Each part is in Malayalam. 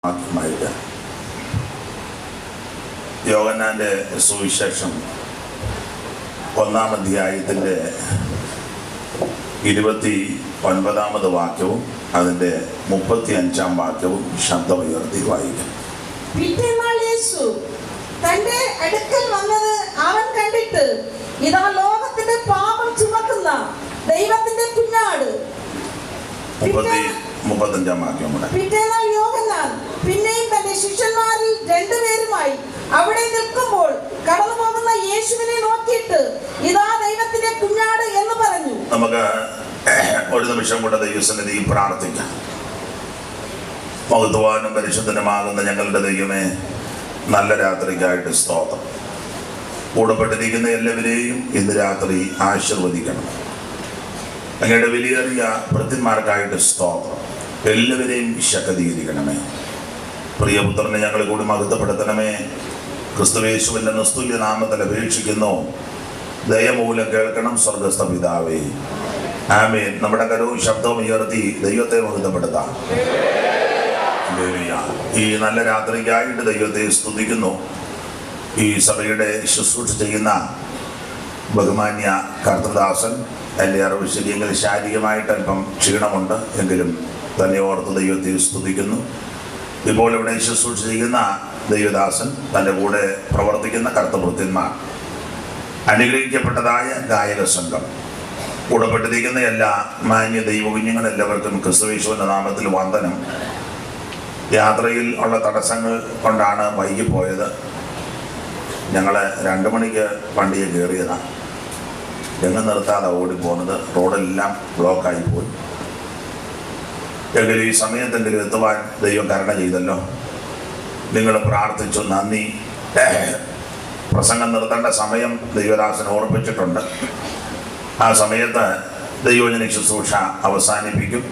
ആദ്യമായിട്ട് യോഹന്നാന്റെ സുവിശേഷം 1-ാം അധ്യായത്തിൻ്റെ 29-ാമത് വാക്യവും അതിൻ്റെ 35-ാം വാക്യവും ശബ്ദമുയർത്തി വായിക്കും. പിറ്റേന്നാൾ യേശു തന്റെ അടുക്കൽ വന്നത് അവൻ കണ്ടിട്ട്, ഇതാ ലോകത്തിന്റെ പാപം ചുമക്കുന്ന ദൈവത്തിന്റെ കുഞ്ഞാട്. 35-ാം വാക്യം കൂടെ. പിറ്റേന്നാൾ യോഹന്നാൻ പിന്നെയും തന്റെ ശിഷ്യന്മാരിൽ രണ്ടുപേരുമായി അവിടെ നിൽക്കുമ്പോൾ കടന്നു പോകുന്ന യേശുവിനെ നോക്കിയിട്ട്, ഇതാ ദൈവത്തിന്റെ കുഞ്ഞാട് എന്ന് പറഞ്ഞു. നമുക്ക് ഒരു നിമിഷം കൂടെ ദൈവസന്നിധിയിൽ പ്രാർത്ഥിക്കാം. മഹത്വവാനും പരിശുദ്ധനുമാകുന്ന ഞങ്ങളുടെ ദൈവമേ, നല്ല രാത്രിക്കായിട്ട് സ്തോത്രം. കൂടപ്പെട്ടിരിക്കുന്ന എല്ലാവരെയും ഇന്ന് രാത്രി ആശീർവദിക്കണം. അങ്ങയുടെ വിലയേറിയ ഭൃത്യന്മാർക്കായിട്ട് സ്തോത്രം. എല്ലാവരെയും ശക്തീകരിക്കണമേ. പ്രിയപുത്രനെ ഞങ്ങളെ കൂടി മഹത്വപ്പെടുത്തണമേ. ക്രിസ്തുയേശുവിൻ്റെ നിസ്തുല്യ നാമത്തിൽ അപേക്ഷിക്കുന്നു. ദയമൂലം കേൾക്കണം സ്വർഗസ്ഥ പിതാവേ, ആമേൻ. നമ്മുടെ കരവും ശബ്ദവും ഉയർത്തി ദൈവത്തെ മഹത്വപ്പെടുത്താം. ഈ നല്ല രാത്രിക്കായിട്ട് ദൈവത്തെ സ്തുതിക്കുന്നു. ഈ സഭയുടെ ശുശ്രൂഷ ചെയ്യുന്ന ബഹുമാന്യ കർത്തൃദാസൻ, എൻ്റെ അറിവ് ശരിയെങ്കിൽ ശാരീരികമായിട്ട് അല്പം ക്ഷീണമുണ്ട്, എങ്കിലും തന്നെ ഓർത്ത് ദൈവത്തെ സ്തുതിക്കുന്നു. ഇപ്പോൾ ഇവിടെ ശുശ്രൂഷ ചെയ്യുന്ന ദൈവദാസൻ, തൻ്റെ കൂടെ പ്രവർത്തിക്കുന്ന കർത്തൃഭൃത്യന്മാർ, അനുഗ്രഹിക്കപ്പെട്ടതായ ഗായക സംഘം, കൂടപ്പെട്ടിരിക്കുന്ന എല്ലാ മാന്യ ദൈവകുഞ്ഞുങ്ങളെല്ലാവർക്കും ക്രിസ്തുയേശുവിൻ്റെ നാമത്തിൽ വന്ദനം. യാത്രയിൽ ഉള്ള തടസ്സങ്ങൾ കൊണ്ടാണ് വൈകിപ്പോയത്. ഞങ്ങൾ 2 മണിക്ക് വണ്ടിയെ കയറിയതാണ്. എങ്ങും നിർത്താതെ ഓടിപ്പോകുന്നത്, റോഡെല്ലാം ബ്ലോക്കായി പോയി. എങ്കിലും ഈ സമയത്തെങ്കിലും എത്തുവാൻ ദൈവം കരുണ ചെയ്തല്ലോ. നിങ്ങൾ പ്രാർത്ഥിച്ചു, നന്ദി. പ്രസംഗം നിർത്തേണ്ട സമയം ദൈവദാസൻ ഓർപ്പിച്ചിട്ടുണ്ട്. ആ സമയത്ത് ദൈവജന ശുശ്രൂഷ അവസാനിപ്പിക്കും.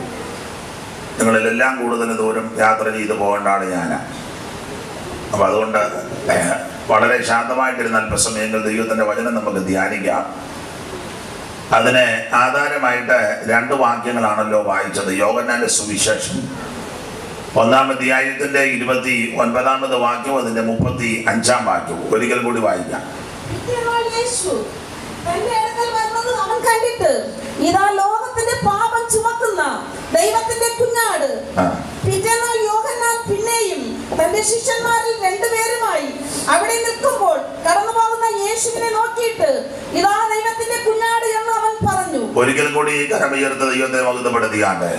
നിങ്ങളിലെല്ലാം കൂടുതൽ ദൂരം യാത്ര ചെയ്ത് പോകേണ്ടതാണ് ഞാൻ. അപ്പോൾ അതുകൊണ്ട് വളരെ ശാന്തമായിട്ടിരുന്ന അല്പസമയങ്ങൾ ദൈവത്തിൻ്റെ വചനം നമുക്ക് ധ്യാനിക്കാം. അതിന് ആധാരമായിട്ട് 2 വാക്യങ്ങളാണല്ലോ വായിച്ചത്. യോഹന്നാന്റെ സുവിശേഷം 1-ാം അധ്യായത്തിൻ്റെ 29-ാമത് വാക്യവും അതിൻ്റെ 35-ാം വാക്യവും ഒരിക്കൽ കൂടി വായിക്കാം. അവൻ കണ്ടിട്ട്, ഇതാ ലോകത്തിന്റെ പാപം ചുമക്കുന്ന ദൈവത്തിന്റെ കുഞ്ഞാട്. പിറ്റേന്നാൾ യോഹന്നാൻ പിന്നെയും തന്റെ ശിഷ്യന്മാരിൽ രണ്ടുപേരുമായി അവിടെ നിൽക്കുമ്പോൾ കടന്നു പോകുന്ന യേശുവിനെ നോക്കിയിട്ട്, ഇതാ ദൈവത്തിന്റെ കുഞ്ഞാട് എന്ന് അവൻ പറഞ്ഞു. ഒരിക്കൽ കൂടി കരമുയർത്ത ദൈവത്തെ മഹത്വപ്പെടുത്തിയാണ്ട്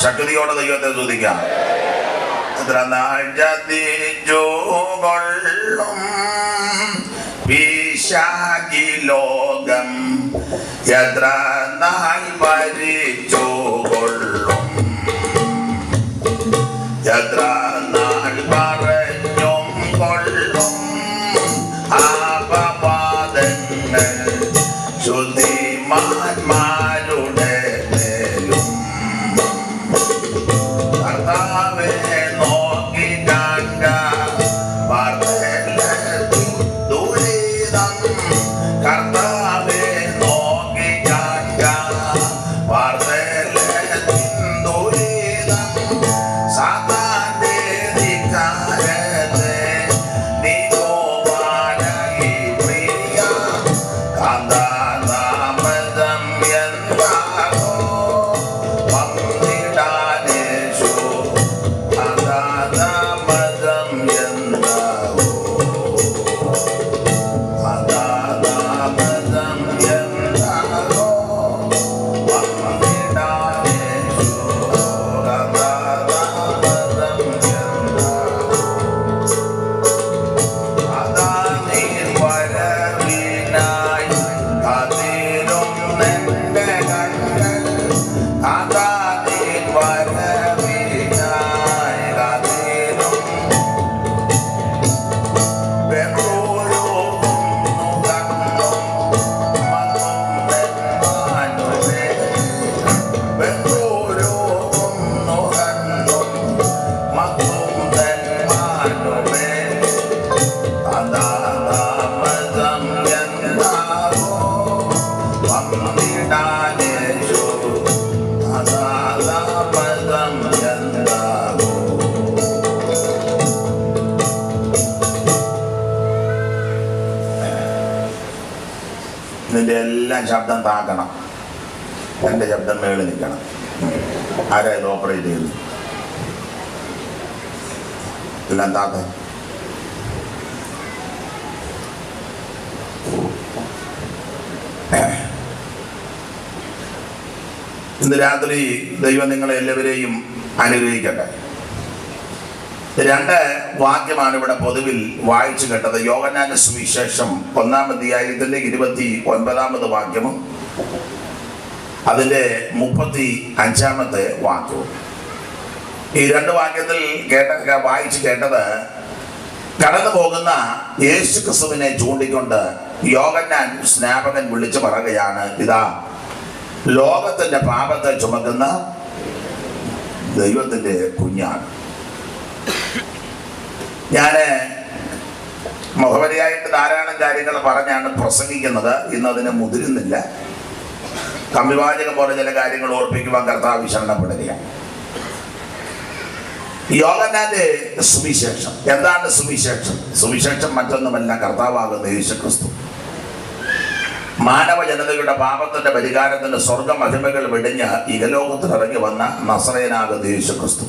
ശക്തിയോടെ ദൈവത്തെ സ്തുതിക്കാം. എത്ര നാൾ ജാതിജോകൊള്ളും പിശാചി ലോകം, എത്ര നാൾ ഭരിച്ചുകൊള്ളും, എത്ര നാൾ പറഞ്ഞും കൊള്ളും ആപവാദങ്ങൾ ശുദ്ധിമാന്മാരുടെ മേലും. കർത്താവേ നോക്കി കണ്ട ദുരിതം, കർത്താവേ നോക്കി കണ്ട ദുരിതം, സാത്താന്റെ ധിക്കാരത്തെ നീ പ്രിയ കാന്താനാമദം എന്താകോ വന്നിടാനേശു, കാന്താനാമദം എന്താകോ, കാന്താനാമദം എന്താകോ വന്നിടാനേശു, കാന്താനാമദം എന്താകോ. അതാ നീർ വരവിനായി കാത്തിരും നിന്റെ കണ്ണുകൾ, അതാ നീർ വരവിനായി കാത്തിരും എല്ലാം ശബ്ദം താക്കണം, എൻ്റെ ശബ്ദം മേളിൽ നിൽക്കണം. ആരാ ഇത് ഓപ്പറേറ്റ് ചെയ്യുന്നത്? എല്ലാം താത്ത. ഇന്ന് രാത്രി ദൈവം നിങ്ങളെ എല്ലാവരെയും അനുഗ്രഹിക്കട്ടെ. 2 വാക്യമാണ് ഇവിടെ പൊതുവിൽ വായിച്ചു കേട്ടത്. യോഹന്നാന്റെ സുവിശേഷം 1-ാം അധ്യായത്തിന്റെ 29-ാമത് വാക്യവും അതിന്റെ 35-ാമത്തെ വാക്യവും. ഈ 2 വാക്യത്തിൽ വായിച്ചു കേട്ടത് കടന്നു പോകുന്ന യേശു ക്രിസ്തുവിനെ ചൂണ്ടിക്കൊണ്ട് യോഹന്നാൻ സ്നാപകൻ വിളിച്ചു പറയുകയാണ്, ഇതാ ലോകത്തിന്റെ പാപത്തെ ചുമക്കുന്ന ദൈവത്തിന്റെ കുഞ്ഞാണ്. ഞാന് മുഖവരിയായിട്ട് ധാരാളം കാര്യങ്ങൾ പറഞ്ഞാണ് പ്രസംഗിക്കുന്നത്. ഇന്നതിന് മുതിരുന്നില്ല. കമ്പിവാചകം പോലെ ചില കാര്യങ്ങൾ ഓർപ്പിക്കുവാൻ കർത്താവ് ശരണപ്പെടുകയാണ്. യോഹന്നാന്റെ സുവിശേഷം എന്താണ്? സുവിശേഷം മറ്റൊന്നുമല്ല, കർത്താവാകുന്ന യേശുക്രിസ്തു മാനവ ജനതയുടെ പാപത്തിന്റെ പരിഹാരത്തിന് സ്വർഗ മഹിമകൾ വെടിഞ്ഞ് ഇഹലോകത്തിൽ ഇറങ്ങി വന്ന നസറേയനാകുന്ന യേശുക്രിസ്തു.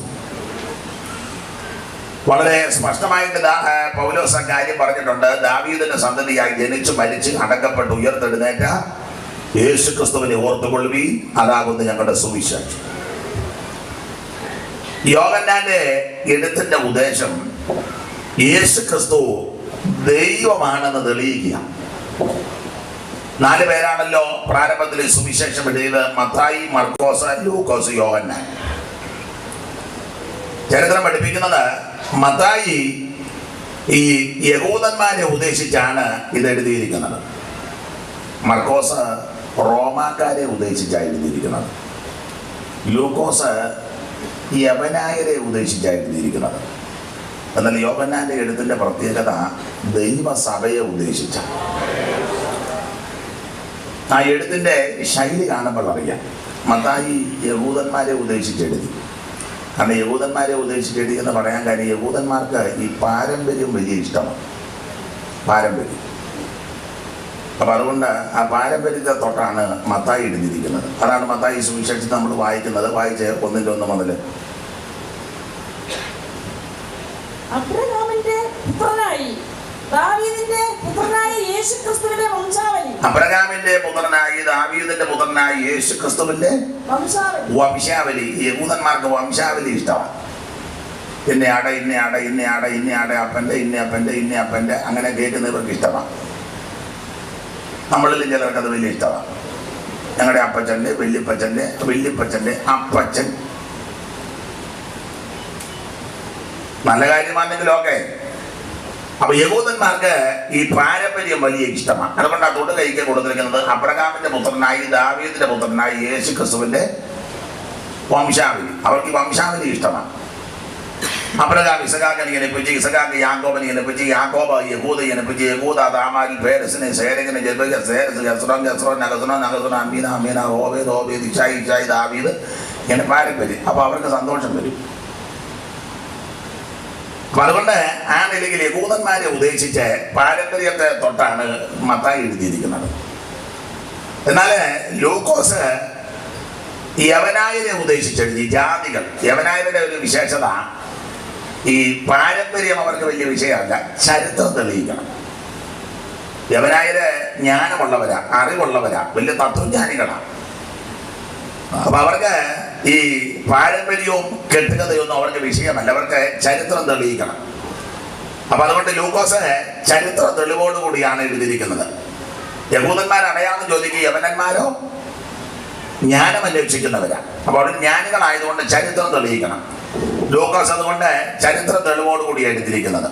വളരെ സ്പഷ്ടമായിട്ട് പൗലോസ് കാര്യം പറഞ്ഞിട്ടുണ്ട്. ദാവീദിന്റെ സന്തതിയായി ജനിച്ചു മരിച്ച് അടക്കപ്പെട്ട് ഉയർത്തെഴുന്നേറ്റ യേശുക്രിസ്തുവിനെ ഓർത്തുകൊള്ളുവീൻ, അതാകുന്നു ഞങ്ങളുടെ സുവിശേഷം. യോഹന്നാന്റെ എഴുത്തിന്റെ ഉദ്ദേശം യേശുക്രിസ്തു ദൈവമാണെന്ന് തെളിയിക്കുക. 4 പേരാണല്ലോ പ്രാരംഭത്തിൽ സുവിശേഷം എഴുതിയത്: മത്തായി, മർക്കോസ്, ലൂക്കോസ്, യോഹന്നാൻ. ചരിത്രം പഠിപ്പിക്കുന്നത് മത്തായി ഈ യഹൂദന്മാരെ ഉദ്ദേശിച്ചാണ് ഇത് എഴുതിയിരിക്കുന്നത്. മർക്കോസ് റോമാക്കാരെ ഉദ്ദേശിച്ചാണ് എഴുതിയിരിക്കുന്നത്. ലൂക്കോസ് യവനായരെ ഉദ്ദേശിച്ചാണ് എഴുതിയിരിക്കുന്നത്. എന്നാൽ യോഹന്നാന്റെ എഴുത്തിന്റെ പ്രത്യേകത ദൈവസഭയെ ഉദ്ദേശിച്ച. ആ എഴുത്തിന്റെ ശൈലി കാണുമ്പോൾ അറിയാം. മത്തായി യഹൂദന്മാരെ ഉദ്ദേശിച്ചെഴുതി. കാരണം യഹൂദന്മാരെ ഉദ്ദേശിച്ചെഴുതി എന്ന് പറയാൻ കാര്യം, യഹൂദന്മാർക്ക് ഈ പാരമ്പര്യം വലിയ ഇഷ്ടമാണ്. പാരമ്പര്യം. അപ്പം അതുകൊണ്ട് ആ പാരമ്പര്യത്തെ തൊട്ടാണ് മത്തായി എഴുതിയിരിക്കുന്നത്. അതാണ് മത്തായി സുവിശേഷത്തിൽ നമ്മൾ വായിക്കുന്നത്. വായിച്ച് 1-1 മുതൽ. അബ്രഹാമിന്റെ പുത്രനായി ദാവീദിന്റെ പുത്രനായ യേശുക്രിസ്തുവിന്റെ വംശാവലി. അബ്രഹാമിന്റെ പുത്രനായി ദാവീദിന്റെ പുത്രനായ യേശുക്രിസ്തുവിന്റെ വംശാവലി. യഹൂദന്മാർക്ക് വംശാവലി ഇഷ്ടമാണ്. ഇന്ന ആട അപ്പന്റെ അങ്ങനെ കേൾക്കുന്നവർക്ക് ഇഷ്ടമാണ്. നമ്മളിലും ചിലർക്ക് അത് വലിയ ഇഷ്ടമാണ്. ഞങ്ങളുടെ അപ്പച്ചൻ്റെ വല്യപ്പച്ചൻ്റെ അപ്പച്ചൻ. നല്ല കാര്യമാണെങ്കിലും ഒക്കെ. അപ്പൊ യഹൂദന്മാർക്ക് ഈ പാരമ്പര്യം വലിയ ഇഷ്ടമാണ്. അതുകൊണ്ട് അതുകൊണ്ട് കൈക്ക് കൊടുത്തിരിക്കുന്നത് അബ്രഹാമിന്റെ പുത്രനായി ദാവീദിന്റെ പുത്രനായി യേശുക്രിസ്തുവിന്റെ വംശാവലി. അവർക്ക് ഈ വംശാവലി ഇഷ്ടമാണ്. അബ്രഹാം ഇസഹാക്കിനെ ജനിപ്പിച്ച്, ഇസഹാക്ക് യാക്കോബിനെ ജനിപ്പിച്ച്, യാക്കോബ് യഹൂദ ജനിപ്പിച്ച്, യഹൂദ ദാമാരിൽ പേരസിനെ സേരകിനെ ജനിപ്പിച്ച്, സേരസ് നഗസുന അമീന ഓബേദ് ഇഷായി ദാവീദ്, ഇങ്ങനെ പാരമ്പര്യം. അപ്പൊ അവർക്ക് സന്തോഷം വരും. അപ്പൊ അതുകൊണ്ട് ആ നിലയിൽ യഹൂദന്മാരെ ഉദ്ദേശിച്ച് പാരമ്പര്യത്തെ തൊട്ടാണ് മത്തായി എഴുതിയിരിക്കുന്നത്. എന്നാൽ ലൂക്കോസ് യവനായരെ ഉദ്ദേശിച്ചെഴുതി. ജാതികൾ. യവനായരുടെ ഒരു വിശേഷത, ഈ പാരമ്പര്യം അവർക്ക് വലിയ വിഷയമല്ല, ചരിത്രം തെളിയിക്കണം. യവനായര് ജ്ഞാനമുള്ളവരാ, അറിവുള്ളവരാ, വലിയ തത്വജ്ഞാനികളാണ്. അപ്പൊ അവർക്ക് ഈ പാരമ്പര്യവും കെട്ടുകഥയൊന്നും അവർക്ക് വിഷയമല്ല, അവർക്ക് ചരിത്രം തെളിയിക്കണം. അപ്പൊ അതുകൊണ്ട് ലൂക്കോസ് ചരിത്ര തെളിവോടുകൂടിയാണ് എഴുതിയിരിക്കുന്നത്. യഹൂദന്മാർ അടയാളം ചോദിക്കുക, യവനന്മാരോ ജ്ഞാനം അന്വേഷിക്കുന്നവരാ. അപ്പോൾ അവർ ജ്ഞാനികളായതുകൊണ്ട് ചരിത്രം തെളിയിക്കണം. ലൂക്കോസ് അതുകൊണ്ട് ചരിത്ര തെളിവോടുകൂടി എഴുതിയിരിക്കുന്നത്.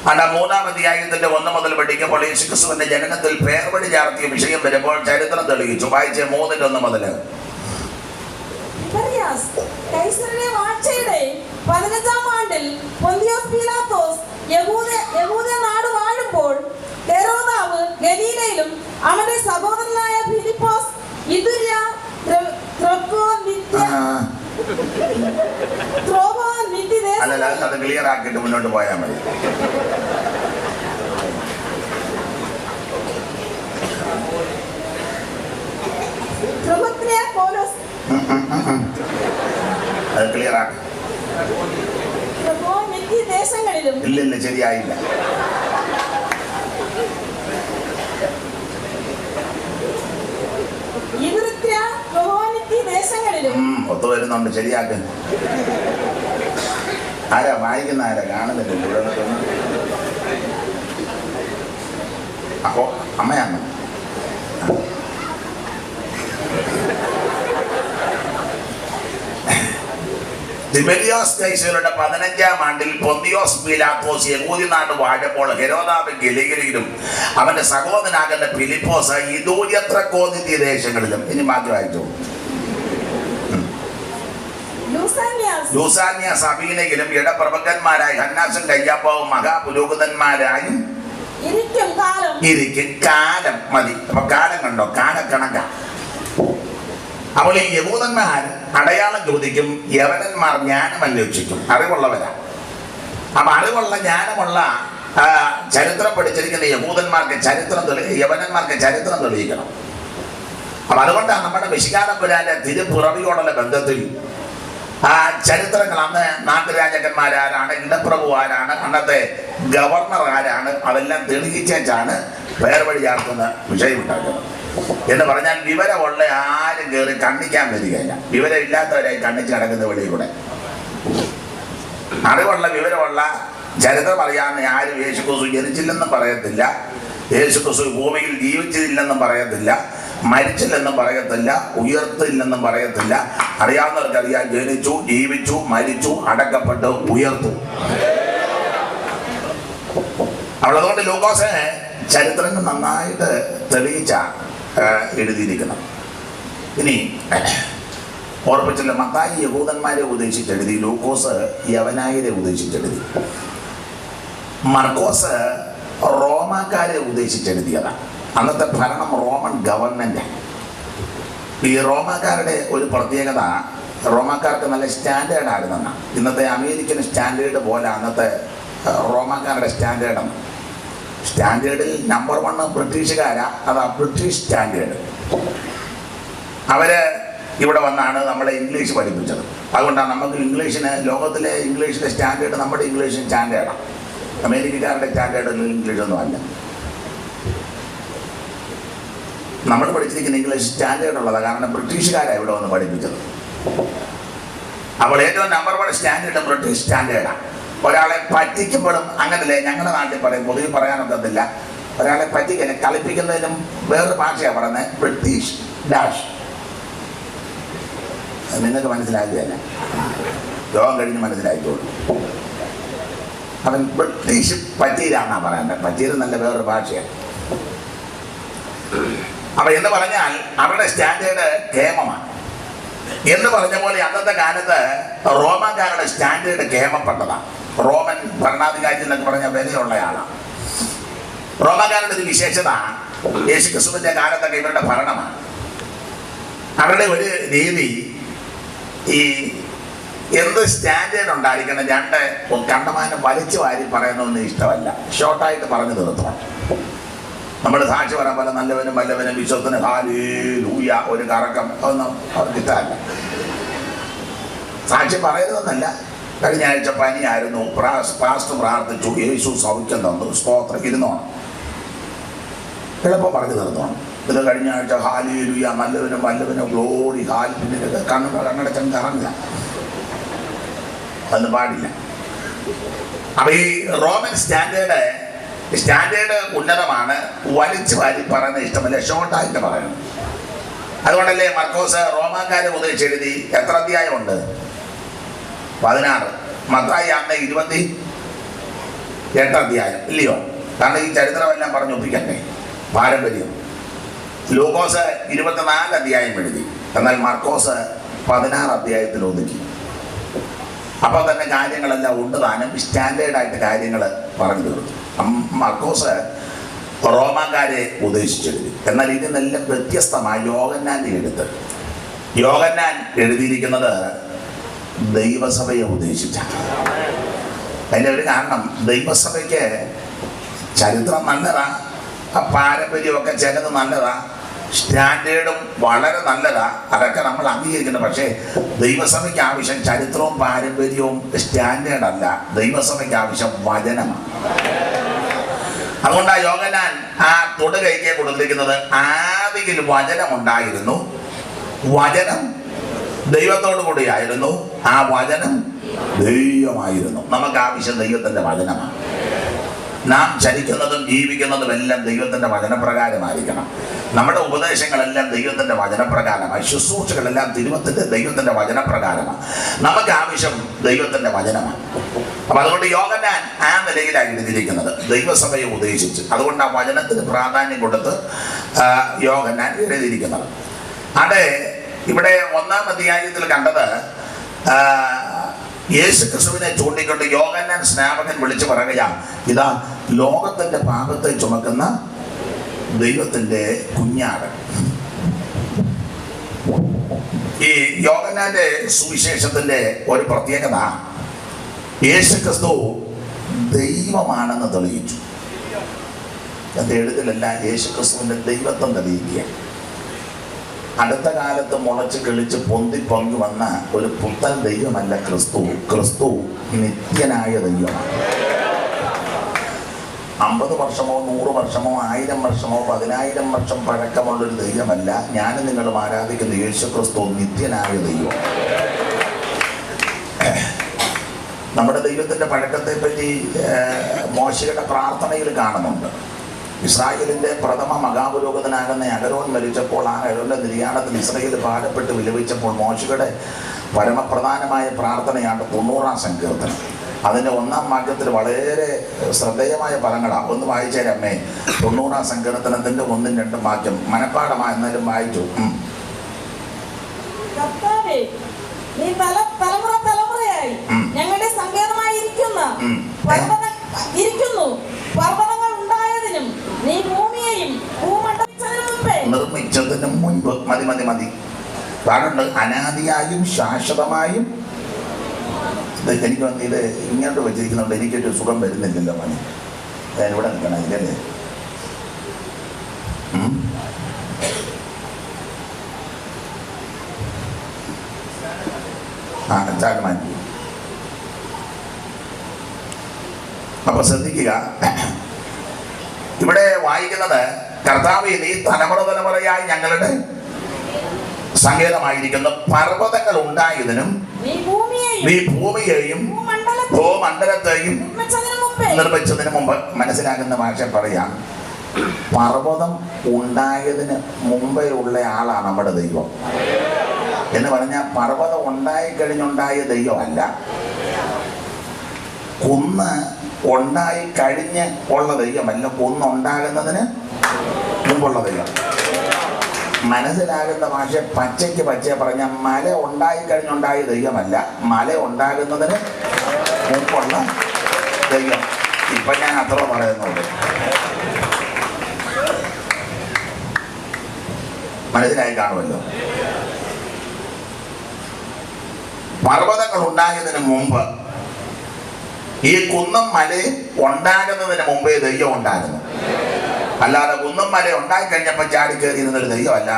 അല്ല 3-ാം അധ്യായത്തിന്റെ 1 മുതൽ പഠിക്കുമ്പോൾ യേശുക്രിസ്തുവിന്റെ ജനനത്തിൽ പേർവഴി ചാർത്തിയ വിഷയം വരുമ്പോൾ ചരിത്രം തെളിയിച്ചു. വായിച്ച് 3-1 മുതൽ. 15-ാം ആണ്ടിൽ പൊന്തിയോസ് പീലാത്തോസ് യഹൂദ നാട് വാഴുമ്പോൾ ഹെരോദാവ് ഗലീലയിലും അവന്റെ സഹോദരനായ ഫിലിപ്പോസ് ഇതുര്യ അത് ക്ലിയർ ആക്കിയിട്ട് മുന്നോട്ട് പോയാൽ മതി. ത്രിമുത്രിയ പോലോസ് അത് ക്ലിയർ ആക്കി. ത്രബോനിത്തി ദേശങ്ങളിലും. ഇല്ലില്ല, ശരിയായില്ല. ഇവൃത്യ ത്രബോനിത്തി ദേശങ്ങളിലും. ഒത്തു വരുന്നുണ്ട്, ശരിയാക്ക്. ആരാ വായിക്കുന്ന? ആരാ കാണുന്നില്ല? അപ്പോ അമ്മയാണ്. തിബരിയോസ് കൈസരുടെ 15-ാം ആണ്ടിൽ പൊന്തിയോസ് പീലാത്തോസ് യഹൂദി നാട് വാഴപ്പോൾ ഹെരോദാവ് ഗലിലയിലും അവന്റെ സഹോദരനാകുന്ന ഫിലിപ്പോസ് ഇദൂര്യത്രക്കോനിത്യ ദേശങ്ങളിലും. ഇനി മാറ്റി വായിച്ചു. ലൂസാന്യ സഭയിലെങ്കിലും ഇടപ്രഭുക്കന്മാരായി ഹന്നാസും കയ്യാപ്പാവും മഹാപുരോഹിതന്മാരായും ഇരിക്കും കാലം. മതി. അപ്പൊ കാലം കണ്ടോ? കാലക്കണക്ക. അപ്പോൾ ഈ യഹൂദന്മാർ അടയാളം ചോദിക്കും, യവനന്മാർ ജ്ഞാനം അന്വേഷിക്കും. അറിവുള്ളവരാ. അപ്പൊ അറിവുള്ള ജ്ഞാനമുള്ള ചരിത്രം പഠിച്ചിരിക്കുന്ന യഹൂദന്മാർക്ക് യവനന്മാർക്ക് ചരിത്രം തെളിയിക്കണം. അപ്പൊ അതുകൊണ്ടാണ് നമ്മുടെ മിശിഹാനപുരാന്റെ തിരുപ്പുറവിയോടുള്ള ബന്ധത്തിൽ ആ ചരിത്രങ്ങൾ, അന്ന് നാട്ടുരാജാക്കന്മാരാരാണ്, ഇടപ്രഭു ആരാണ്, അന്നത്തെ ഗവർണർ ആരാണ്, അതെല്ലാം തെളിയിച്ചാണ് പേർവഴി ചേർക്കുന്ന വിഷയമുണ്ടാക്കുന്നത്. എന്ന് പറഞ്ഞാൽ വിവരമുള്ള ആരും കയറി കണ്ണിക്കാൻ വരികയില്ല. വിവരമില്ലാത്തവരായി കണ്ണിച്ച് നടക്കുന്ന വെളിയിൽ കൂടെ. അറിവുള്ള വിവരമുള്ള ചരിത്രം അറിയാവുന്ന ആരും യേശുക്രിസ്തു ജനിച്ചില്ലെന്നും പറയത്തില്ല, യേശുക്രിസ്തു ഭൂമിയിൽ ജീവിച്ചില്ലെന്നും പറയത്തില്ല, മരിച്ചില്ലെന്നും പറയത്തില്ല, ഉയർത്തില്ലെന്നും പറയത്തില്ല. അറിയാവുന്നവർക്കറിയാം, ജനിച്ചു, ജീവിച്ചു, മരിച്ചു, അടക്കപ്പെട്ടു, ഉയർത്തു. അവളതുകൊണ്ട് ലൂക്കോസ് ചരിത്രങ്ങൾ നന്നായിട്ട് തെളിയിച്ച എഴുതിയിരിക്കണം. ഇനി ഓർപ്പിച്ചില്ല, മത്തായി യഹൂദന്മാരെ ഉദ്ദേശിച്ചെഴുതി, ലൂക്കോസ് യവനായരെ ഉദ്ദേശിച്ചെഴുതി, മർക്കോസ് റോമാക്കാരെ ഉദ്ദേശിച്ചെഴുതിയതാണ്. അന്നത്തെ ഭരണം റോമൻ ഗവൺമെന്റ്. ഈ റോമാക്കാരുടെ ഒരു പ്രത്യേകത, റോമാക്കാർക്ക് നല്ല സ്റ്റാൻഡേർഡ് ആയിരുന്നെന്ന. ഇന്നത്തെ അമേരിക്കൻ സ്റ്റാൻഡേർഡ് പോലെ അന്നത്തെ റോമാക്കാരുടെ സ്റ്റാൻഡേർഡാണ്. സ്റ്റാൻഡേർഡിൽ നമ്പർ 1 ബ്രിട്ടീഷുകാരാ. അതാ ബ്രിട്ടീഷ് സ്റ്റാൻഡേർഡ്. അവര് ഇവിടെ വന്നാണ് നമ്മളെ ഇംഗ്ലീഷ് പഠിപ്പിച്ചത്. അതുകൊണ്ടാണ് നമുക്ക് ഇംഗ്ലീഷിന്, ലോകത്തിലെ ഇംഗ്ലീഷിന്റെ സ്റ്റാൻഡേർഡ് നമ്മുടെ ഇംഗ്ലീഷിന് സ്റ്റാൻഡേർഡാണ്. അമേരിക്കക്കാരുടെ സ്റ്റാൻഡേർഡ് ഇംഗ്ലീഷൊന്നും അല്ല. നമ്മൾ പഠിച്ചിരിക്കുന്ന ഇംഗ്ലീഷ് സ്റ്റാൻഡേർഡ് ഉള്ളതാണ്. കാരണം ബ്രിട്ടീഷുകാരാണ് ഇവിടെ വന്ന് പഠിപ്പിച്ചത്. അപ്പോൾ ഏറ്റവും നമ്പർ 1 സ്റ്റാൻഡേർഡ് ബ്രിട്ടീഷ് സ്റ്റാൻഡേർഡാണ്. ഒരാളെ പറ്റിക്കുമ്പോഴും അങ്ങനല്ലേ, ഞങ്ങളുടെ നാട്ടിൽ പറയും, പൊതുവെ പറയാനൊക്കത്തില്ല. ഒരാളെ പറ്റിക്കാൻ, കളിപ്പിക്കുന്നതിനും വേറൊരു ഭാഷയാണ് പറയുന്നത്, ബ്രിട്ടീഷ് ഡാഷ്. നിങ്ങൾക്ക് മനസ്സിലാകുകയല്ല, യോഗം കഴിഞ്ഞ് മനസ്സിലാക്കിക്കോളൂ. അവൻ ബ്രിട്ടീഷ് പറ്റീരാന്നാ പറയേണ്ടത്. പറ്റീര് നല്ല വേറൊരു ഭാഷയാണ്. അപ്പൊ എന്ന് പറഞ്ഞാൽ അവരുടെ സ്റ്റാൻഡേർഡ് കേമമാണ്. എന്ന് പറഞ്ഞ പോലെ അന്നത്തെ കാലത്ത് റോമാക്കാരുടെ സ്റ്റാൻഡേർഡ് കേമപ്പെട്ടതാണ്. റോമൻ ഭരണാധികാരി എന്നൊക്കെ പറഞ്ഞ വിലയുള്ളയാളാണ്. റോമാക്കാരുടെ ഒരു വിശേഷത, യേശുക്രിസ്തുവിന്റെ കാലത്തൊക്കെ ഇവരുടെ ഭരണമാണ്. അവരുടെ ഒരു രീതി, ഈ എന്ത് സ്റ്റാൻഡേർഡ് ഉണ്ടായിരിക്കണം, 2 കണ്ടമാനം വലിച്ചു വാരി പറയുന്നൊന്നും ഇഷ്ടമല്ല. ഷോർട്ടായിട്ട് പറഞ്ഞു തീർത്തോണം. നമ്മൾ സാക്ഷി പറയാൻ പോലെ നല്ലവനും വല്ലവനും വിശ്വത്തിന് ഹല്ലേലൂയ ഒരു കറക്കം ഒന്നും അവർക്ക് ഇഷ്ടമല്ല. സാക്ഷി പറയരുതെന്നല്ല. കഴിഞ്ഞ ആഴ്ച പനിയായിരുന്നു, പാസ്റ്റർ പ്രാർത്ഥിച്ചു, യേശു സൗഖ്യം തന്നു, സ്തോത്രം, ഇരുന്നോണം. എളുപ്പം പറഞ്ഞു തീർന്നോണം. ഇത് കഴിഞ്ഞ ആഴ്ച ഹല്ലേലൂയ നല്ലവനും വല്ലവനും ഗ്ലോറി ഹാൽ, പിന്നെ കണ്ണടച്ചൻ കറങ്ങില്ല, അതൊന്നും പാടില്ല. അപ്പൊ ഈ റോമൻ സ്റ്റാൻഡേർഡ് ഉന്നതമാണ്. വലിച്ചു വാരി പറയുന്നത് ഇഷ്ടമല്ല, ഷോർട്ടായിട്ട് പറയണം. അതുകൊണ്ടല്ലേ മർക്കോസ് റോമാക്കാരെ ഉദ്ദേശിച്ചെഴുതി. എത്ര അധ്യായമുണ്ട്? 16. മത്തായി അന്ന് 28 അധ്യായം ഇല്ലയോ? കാരണം ഈ ചരിത്രമെല്ലാം പറഞ്ഞൊപ്പിക്കണ്ടേ, പാരമ്പര്യം. ലൂക്കോസ് 24 അധ്യായം എഴുതി. എന്നാൽ മർക്കോസ് 16 അധ്യായത്തിൽ ഒതുക്കി. അപ്പോൾ തന്നെ കാര്യങ്ങളെല്ലാം ഉണ്ട് താനും സ്റ്റാൻഡേർഡായിട്ട് കാര്യങ്ങൾ പറഞ്ഞു തീർത്തു. മർക്കോസ് റോമാക്കാരെ ഉദ്ദേശിച്ചെഴുതി. എന്നാൽ ഇതിനെല്ലാം വ്യത്യസ്തമായി യോഹന്നാൻ്റെ എഴുത്ത്. യോഹന്നാൻ എഴുതിയിരിക്കുന്നത് ദൈവസഭയെ ഉദ്ദേശിച്ചാണ്. അതിൻ്റെ ഒരു കാരണം, ദൈവസഭയ്ക്ക് ചരിത്രം നല്ലതാ, പാരമ്പര്യമൊക്കെ ചിലത് നല്ലതാ. സ്റ്റാൻഡേർഡും വളരെ നല്ലതാ, അതൊക്കെ നമ്മൾ അംഗീകരിക്കണം. പക്ഷേ ദൈവസഭയ്ക്ക് ആവശ്യം ചരിത്രവും പാരമ്പര്യവും സ്റ്റാൻഡേർഡ് അല്ല. ദൈവസഭയ്ക്ക് ആവശ്യം വചനമാണ്. അതുകൊണ്ടാണ് യോഹന്നാൻ ആ തൊടുകൈക്ക് കൊടുത്തിരിക്കുന്നത്, ആദിയിൽ വചനം ഉണ്ടായിരുന്നു, വചനം ദൈവത്തോടു കൂടിയായിരുന്നു, ആ വചനം ദൈവമായിരുന്നു. നമുക്ക് ആവശ്യം ദൈവത്തിന്റെ വചനമാണ്. നാം ചരിക്കുന്നതും ജീവിക്കുന്നതും എല്ലാം ദൈവത്തിന്റെ വചനപ്രകാരമായിരിക്കണം. നമ്മുടെ ഉപദേശങ്ങളെല്ലാം ദൈവത്തിന്റെ വചനപ്രകാരമാണ്. ശുശ്രൂഷകളെല്ലാം ദൈവത്തിന്റെ വചനപ്രകാരമാണ്. നമുക്ക് ആവശ്യം ദൈവത്തിന്റെ വചനമാണ്. അപ്പൊ അതുകൊണ്ട് യോഹന്നാൻ ആ നിലയിലാണ് എഴുതിയിരിക്കുന്നത്, ദൈവസഭയെ ഉദ്ദേശിച്ച്. അതുകൊണ്ട് ആ വചനത്തിന് പ്രാധാന്യം കൊടുത്ത് യോഹന്നാൻ എഴുതിയിരിക്കുന്നത്. അത് ഇവിടെ 1-ാം അധ്യായത്തിൽ കണ്ടത്, യേശു ക്രിസ്തുവിനെ ചൂണ്ടിക്കൊണ്ട് യോഹന്നാൻ സ്നാപകൻ വിളിച്ചു പറയുകയാണ്, ഇതാ ലോകത്തിന്റെ പാപത്തെ ചുമക്കുന്ന ദൈവത്തിന്റെ കുഞ്ഞാട്. ഈ യോഹന്നാന്റെ സുവിശേഷത്തിന്റെ ഒരു പ്രത്യേകത, യേശു ക്രിസ്തു ദൈവമാണെന്ന് തെളിയിച്ചു. എന്റെ എഴുതിലല്ല, യേശു ക്രിസ്തുവിന്റെ ദൈവത്വം തെളിയിക്കുക. അടുത്ത കാലത്ത് മുളച്ച് കിളിച്ച് പൊന്തി പൊങ്ങി വന്ന ഒരു പുത്തൻ ദൈവമല്ല ക്രിസ്തു. ക്രിസ്തു നിത്യനായ ദൈവമാണ്. 50 വർഷമോ 100 വർഷമോ 1000 വർഷമോ 10,000 വർഷം പഴക്കമുള്ളൊരു ദൈവമല്ല ഞാനും നിങ്ങളും ആരാധിക്കുന്ന യേശു ക്രിസ്തു. നിത്യനായ ദൈവം. നമ്മുടെ ദൈവത്തിന്റെ പഴക്കത്തെ പറ്റി മോശയുടെ പ്രാർത്ഥനയിൽ കാണുന്നുണ്ട്. ഇസ്രായേലിന്റെ പ്രഥമ മഹാപുരോഹിതനാകുന്ന അഹരോൻ മരിച്ചപ്പോൾ ആ അഹരോന്റെ നിര്യാണത്തിൽ ഇസ്രായേൽ ഭാരപ്പെട്ട് വിലപിച്ചപ്പോൾ മോശയുടെ പരമപ്രധാനമായ പ്രാർത്ഥനയാണ് 90-ാം സങ്കീർത്തനം. അതിൻ്റെ 1-ാം വാക്യത്തിൽ വളരെ ശ്രദ്ധേയമായ പദങ്ങളാണ്. ഒന്ന് വായിച്ചേരമ്മേ. 90-ാം സങ്കീർത്തനത്തിന്റെ 1-ഉം 2-ഉം വാക്യം മനഃപ്പാഠമായി, എന്നാലും വായിച്ചു. നീ തലമുറ തലമുറയായി ഞങ്ങളുടെ സങ്കേതമായിരിക്കുന്ന പർവ്വതങ്ങൾ ഉണ്ടായതിനും നീ ഭൂമിയെയും നിർമ്മിച്ചതിനും മുൻപ്. മതി. പാടുണ്ട്, അനാദിയായും ശാശ്വതമായും. എനിക്ക് വന്ന് ഇത് ഇങ്ങോട്ട് വെച്ചിരിക്കുന്നുണ്ട്, എനിക്കൊരു സുഖം വരുന്നില്ലല്ലോ മണി. ഞാനിവിടെ നിൽക്കണം ഇല്ലല്ലേ? മാറ്റി. അപ്പൊ ശ്രദ്ധിക്കുക, ഇവിടെ വായിക്കുന്നത്, കർത്താവേ നീ തലമുറ തലമുറയായി ഞങ്ങളുടെ സങ്കേതമായിരിക്കുന്ന പർവ്വതങ്ങൾ ഉണ്ടായതിനും നീ ഭൂമിയെയും ഭൂമണ്ഡലത്തെയും നിർമ്മിച്ചതിന് മുമ്പ്. മനസ്സിലാകുന്ന ഭാഷ പറയാം, പർവ്വതം ഉണ്ടായതിന് മുമ്പേ ഉള്ള ആളാണ് നമ്മുടെ ദൈവം എന്ന് പറഞ്ഞാൽ, പർവ്വതം ഉണ്ടായിക്കഴിഞ്ഞുണ്ടായ ദൈവമല്ല, കുന്ന് ഉണ്ടായി കഴിഞ്ഞ് ഉള്ള ദൈവമല്ല, കുന്നുണ്ടാകുന്നതിന് മുമ്പുള്ള ദൈവം. മനസ്സിലാകുന്ന ഭാഷ പച്ചയ്ക്ക് പറഞ്ഞ, മല ഉണ്ടായിക്കഴിഞ്ഞുണ്ടായ ദൈവമല്ല, മല ഉണ്ടാകുന്നതിന് മുമ്പുള്ള ദൈവം. ഇപ്പൊ ഞാൻ അത്ര പറയുന്നുള്ളൂ. മനസ്സിലായി കാണുമല്ലോ. പർവ്വതങ്ങൾ ഉണ്ടായതിനു മുമ്പ്, ഈ കുന്നും മലയും ഉണ്ടാകുന്നതിന് മുമ്പേ ദൈവം ഉണ്ടായിരുന്നു. അല്ലാതെ കുന്നും മല ഉണ്ടായിക്കഴിഞ്ഞപ്പോ ചാടി കയറിയിരുന്നൊരു ദൈവമല്ല.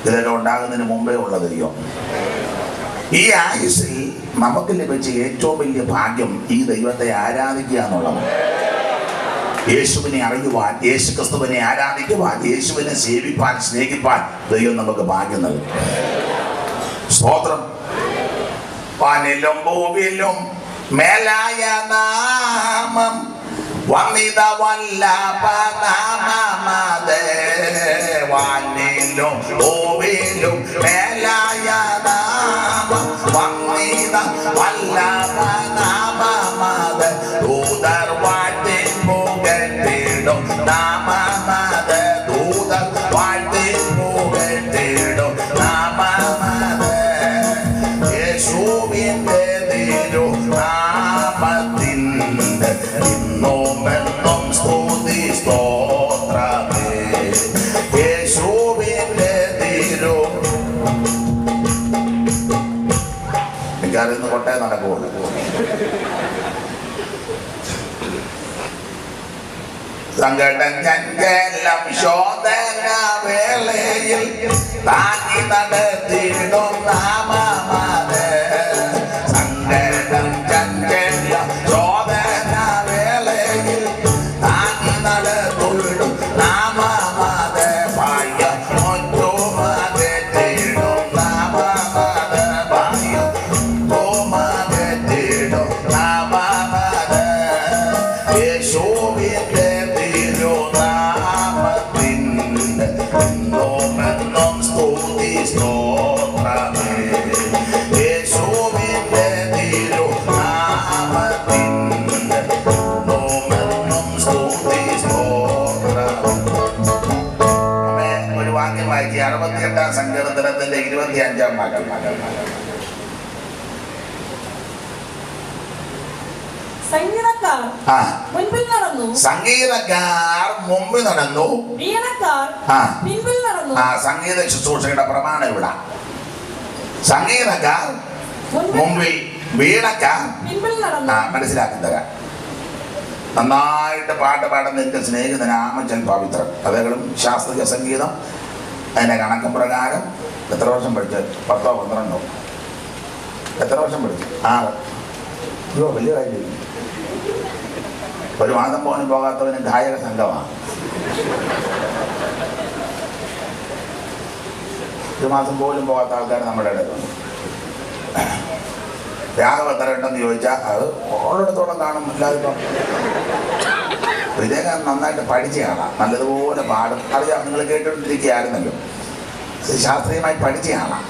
ഇതെല്ലാം ഉണ്ടാകുന്നതിന് മുമ്പേ ഉള്ള ദൈവം. ഈ ആയുസ്സിൽ നമുക്ക് ലഭിച്ച ഏറ്റവും വലിയ ഭാഗ്യം ഈ ദൈവത്തെ ആരാധിക്കുക എന്നുള്ളതാണ്. യേശുവിനെ അറിയുവാൻ, യേശു ക്രിസ്തുവിനെ ആരാധിക്കുവാൻ, യേശുവിനെ സേവിപ്പാൻ, സ്നേഹിപ്പാൻ ദൈവം നമുക്ക് ഭാഗ്യം നൽകും. സ്തോത്രം. വാനിലും ഭൂവിലും മേലായ നാമം വന്നിത വല്ലഭനാമമത്. വാനിലും ഭൂവിലും മേലായ നാമം വന്നിത വല്ലഭനാമമത്. ദൂതർ വാഴ്ത്തി പുകഴ്ത്തിടും നാമമത്. ദൂതർ വാഴ്ത്തി പുകഴ്ത്തിടും നാമമത്. യേശുവിന്റെ തിരുനാമത്തിൻ്റെ ഇന്നുമെന്നും സ്തുതി സ്തോത്രമേ. യേശുവിന്റെ തിരു എനിക്കറിയുന്ന കൊട്ടേ നടക്കുള്ളൂ. സങ്കടം ചഞ്ചലം ശോധന വേളയിൽ താങ്ങി നടത്തിയിടും നാമമാത്. സങ്കടം ചഞ്ചലം ശോധന വേളയിൽ താങ്ങി നടത്തിയിടും നാമമാത്. ഭയം ഒറ്റുമകറ്റിടും നാമമാത്. ഭയം ഒറ്റുമകറ്റിടും നാമമാത്. യേശുവിന്റെ തിരുനാമത്തിൻ്റെ എന്നും സ്തുതി സ്തോത്രമേ. യേശുവിന്റെ തിരുനാമത്തിൻ്റെ എന്നും സ്തുതി സ്തോത്രമേ. ഒരു വാക്യം വായിക്കുക. 68-ാം സങ്കീർത്തനത്തിന്റെ 25-ാം ഭാഗം. സംഗീതക്കാർ മുൻപിൽ നടന്നു, സംഗീതക്കാർ മുമ്പിൽ നടന്നു, വീണക്കാർ പിൻപിൽ നടന്നു. സംഗീത ശുശ്രൂഷയുടെ പ്രമാണം ഇവിടെ. സംഗീതക്കാർ മുമ്പിൽ, വീണക്കാർ പിൻപിൽ നടന്നു. മനസ്സിലാക്കി തരാം. നന്നായിട്ട് പാട്ട് പാടുന്ന എൻ്റെ സ്നേഹിതൻ ആമച്ചൻ പവിത്രൻ. അദ്ദേഹം ശാസ്ത്രീയ സംഗീതം അതിൻ്റെ കണക്കും പ്രകാരം എത്ര വർഷം പഠിച്ചു? 10 or 12. എത്ര വർഷം പഠിച്ചു? 6. അയ്യോ, വലിയ കാര്യം. ഒരു മാസം പോലും പോകാത്തവന് ഗായക സംഘമാണ്. ഒരു മാസം പോലും പോകാത്ത ആൾക്കാർ നമ്മുടെ ഇടയിലുണ്ട്. രാഗം എത്ര ഉണ്ടെന്ന് ചോദിച്ചാൽ അത് ഓരോടത്തോളം കാണും. അല്ലാതെ ഇപ്പം ഇദ്ദേഹം നന്നായിട്ട് പഠിച്ച ആളാണ്, നല്ലതുപോലെ പാടും. അറിയാം, നിങ്ങൾ കേട്ടുകൊണ്ടിരിക്കുകയായിരുന്നല്ലോ. ശാസ്ത്രീയമായി പഠിച്ച ആളാണ്.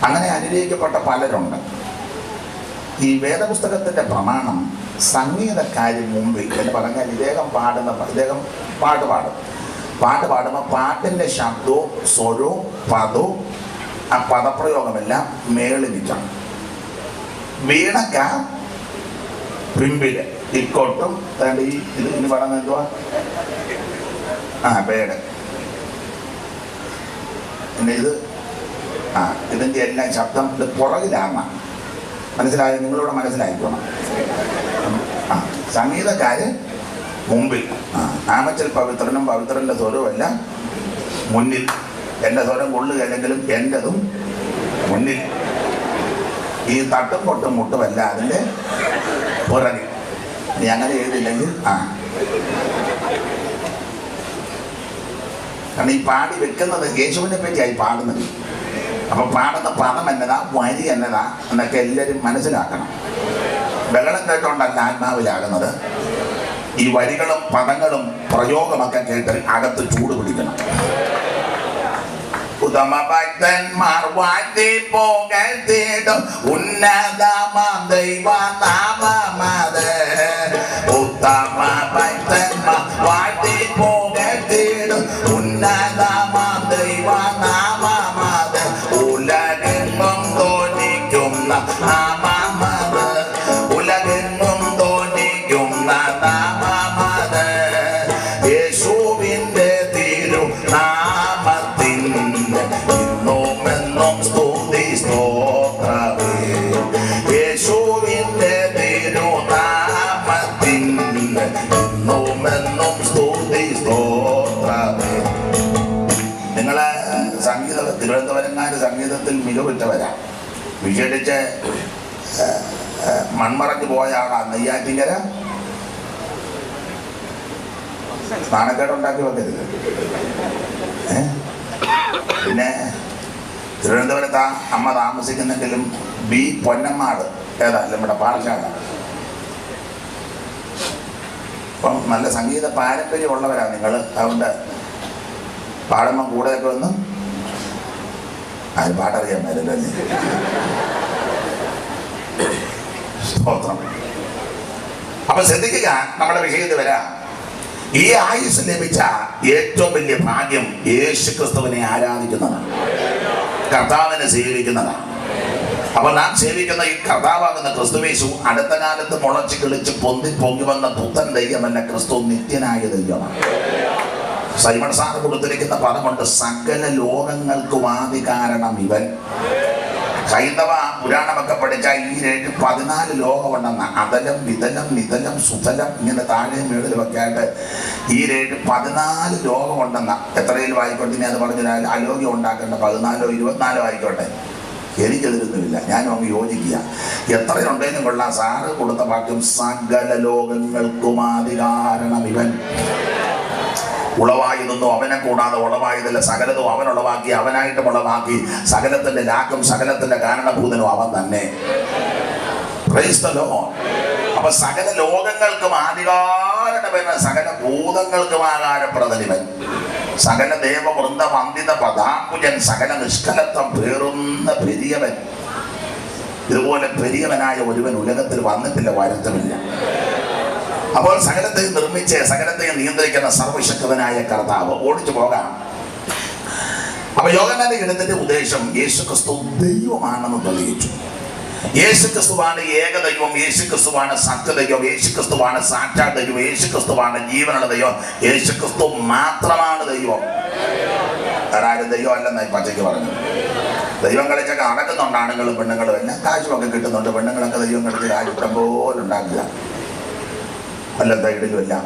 അങ്ങനെ അനുഗ്രഹിക്കപ്പെട്ട പലരുണ്ട്. ഈ വേദപുസ്തകത്തിൻ്റെ പ്രമാണം സംഗീതക്കാരി മുമ്പിൽ എന്ന് പറഞ്ഞാൽ ഇദ്ദേഹം പാട്ട് പാടുമ്പോൾ പാട്ടിൻ്റെ ശബ്ദവും സ്വരവും പദവും ആ പദപ്രയോഗമെല്ലാം മേളിൽ നിൽക്കണം. വീണക്ക പിമ്പില് ഇക്കോട്ടും ഇനി പറയുന്നത് എന്തുവാ? പേട്. പിന്നെ ഇതിൻ്റെ എല്ലാം ശബ്ദം ഇത് പുറകിലാണ്. മനസ്സിലായോ? നിങ്ങളിവിടെ മനസ്സിലായിക്കോണം. സംഗീതക്കാര് മുമ്പിൽ, ആമച്ചൽ പവിത്രനും പവിത്രൻ്റെ സ്വരവും എല്ലാം മുന്നിൽ. എൻ്റെ സ്വരം കൊള്ളുകയില്ലെങ്കിലും എൻ്റെതും മുന്നിൽ. ഈ തട്ടും പൊട്ടും മുട്ടുമല്ല അതിൻ്റെ പുറകിൽ. നീ അങ്ങനെ എഴുതില്ലെങ്കിൽ കാരണം ഈ പാടി വെക്കുന്നത് യേശുവിനെ പറ്റിയായി പാടുന്നത്. അപ്പം പാടുന്ന പദം എന്നതാ, വരി എന്നതാ എന്നൊക്കെ എല്ലാവരും മനസ്സിലാക്കണം. ബഹളം കേട്ടോണ്ടല്ല ആത്മാവിലാകുന്നത്. ഈ വരികളും പദങ്ങളും പ്രയോഗമൊക്കെ കേട്ട് അകത്ത് ചൂട് പിടിക്കണം. ഉത്തമ ഭക്തന്മാർ വാഴ്ത്തി പോകത്തിടും ഉന്നതമാം ദൈവനാമമത്. ഉത്തമ ഭക്തന്മാർ വാഴ്ത്തി പോകത്തിടും ഉന്നതമാം ദൈവനാമമത്. ഉലകെങ്ങും തോന്നിക്കുന്ന നാമമത്. ഉലകെങ്ങും തോന്നിക്കുന്ന നാമമത്. യേശുവിൻ്റെ തിരുനാമത്തിൻ്റെ എന്നും സ്തുതി സ്തോത്രമേ. യേശുവിൻ്റെ തിരുനാമത്തിൻ്റെ എന്നും സ്തുതി സ്തോത്രമേ. നിങ്ങളെ തിരുവനന്തപുരംകാർ സംഗീതത്തിൽ മികവുറ്റവരാ. വിശേഷിച്ച് മൺമറഞ്ഞു പോയ ആളാണ് നെയ്യാറ്റിങ്കര. സ്നാനക്കേടുണ്ടാക്കി വെക്കരുത്. പിന്നെ തിരുവനന്തപുരത്ത് അമ്മ താമസിക്കുന്നെങ്കിലും ബി പൊന്നമ്മാട് നമ്മുടെ പാഠശാല. അപ്പം നല്ല സംഗീത പാരമ്പര്യമുള്ളവരാണ് നിങ്ങൾ. അതുകൊണ്ട് പാടുമ്പം കൂടെയൊക്കെ വന്ന് ആരും പാട്ടറിയാൻ പറ്റില്ല. സ്തോത്രം. അപ്പൊ ശ്രദ്ധിക്കുക, നമ്മുടെ വിഷയത്തിൽ വരാം. ഈ ആയുസ് ലഭിച്ച ഏറ്റവും വലിയ ഭാഗ്യം യേശു ക്രിസ്തുവിനെ ആരാധിക്കുന്നതാണ്, കർത്താവിനെ സേവിക്കുന്നതാണ്. അപ്പൊ നാം സേവിക്കുന്ന ഈ കർത്താവാകുന്ന ക്രിസ്തുവേശു അടുത്ത കാലത്ത് മുളച്ച് കിളിച്ച് പൊങ്ങി വന്ന പുത്തൻ ദൈവമല്ല, ക്രിസ്തു നിത്യനായ ദൈവമാണ്. സൈമൺ സാർ കൊടുത്തിരിക്കുന്ന പദമുണ്ട്, സകല ലോകങ്ങൾക്കും ആദി കാരണം ഇവൻ. ഹൈന്ദവ പുരാണമൊക്കെ പഠിച്ചാൽ ഈ 14 ലോകമുണ്ടെന്ന അതലം വിതലം നിതലം സുതലം ഇങ്ങനെ താഴെയും മേളിലും ഒക്കെ ആയിട്ട് ഈ 14 ലോകമുണ്ടെന്ന എത്രയും ആയിക്കോട്ടെ. ഇനി അത് പറഞ്ഞാൽ ആരോഗ്യം ഉണ്ടാക്കേണ്ട 14 24 ആയിക്കോട്ടെ, എനിക്കെതിരൊന്നുമില്ല, ഞാനും അങ്ങ് യോജിക്കുക. എത്രയുണ്ടെങ്കിലും കൊള്ളാം. സാറ് കൊടുത്ത വാക്യം സകല ലോകങ്ങൾക്കും ആദികാരണം ഇവൻ. ഉളവായതൊന്നും അവനെ കൂടാതെ ഉളവായതല്ല, സകലതും അവൻ ഉളവാക്കി, അവനായിട്ടും ഉളവാക്കി. സകലത്തിന്റെ ലാക്കും സകലത്തിന്റെ കാരണഭൂതനും അവൻ തന്നെ. Praise the Lord. അപ്പൊ സകല ലോകങ്ങൾക്കും ആദികാരണവൻ, സകല ഭൂതങ്ങൾക്കും ആകാരപ്രദനിവൻ, സകല ദേവവൃന്ദ വന്ദിത പദാംബുജൻ, സകല നിഷ്കലത്വം പേറുന്ന പെരിയവൻ. ഇതുപോലെ പെരിയവനായ ഒരുവൻ ഉലകത്തിൽ വന്നിട്ടില്ല, വരത്തുമില്ല. അപ്പോൾ സകലത്തെയും നിർമ്മിച്ച് സകലത്തെയും നിയന്ത്രിക്കുന്ന സർവശക്തനായ കർത്താവ്. ഓടിച്ചു പോകാം. അപ്പൊ യോഹന്നാന്റെ ഗ്രന്ഥത്തിന്റെ ഉദ്ദേശം യേശുക്രിസ്തു ദൈവമാണെന്ന് തെളിയിച്ചു. യേശുക്രിസ്തുവാണ് ഏകദൈവം, യേശുക്രിസ്തുവാണ് സത്യദൈവം, യേശുക്രിസ്തുവാണ് സാക്ഷാൽ ദൈവം, യേശുക്രിസ്തുവാണ് ജീവനുള്ള ദൈവം, യേശുക്രിസ്തു മാത്രമാണ് ദൈവം. ആരും ദൈവം അല്ലെന്നായി പച്ചയ്ക്ക് പറഞ്ഞു. ദൈവം കളിച്ചൊക്കെ അടക്കുന്നുണ്ട്. ആണുങ്ങളും പെണ്ണുങ്ങളും എല്ലാം കാശുമൊക്കെ കിട്ടുന്നുണ്ട്. പെണ്ണുങ്ങളൊക്കെ ദൈവം കളിച്ച് കാശ് ഇഷ്ടം പോലെ ഉണ്ടാക്കുക, വല്ല തൈടിലും എല്ലാം.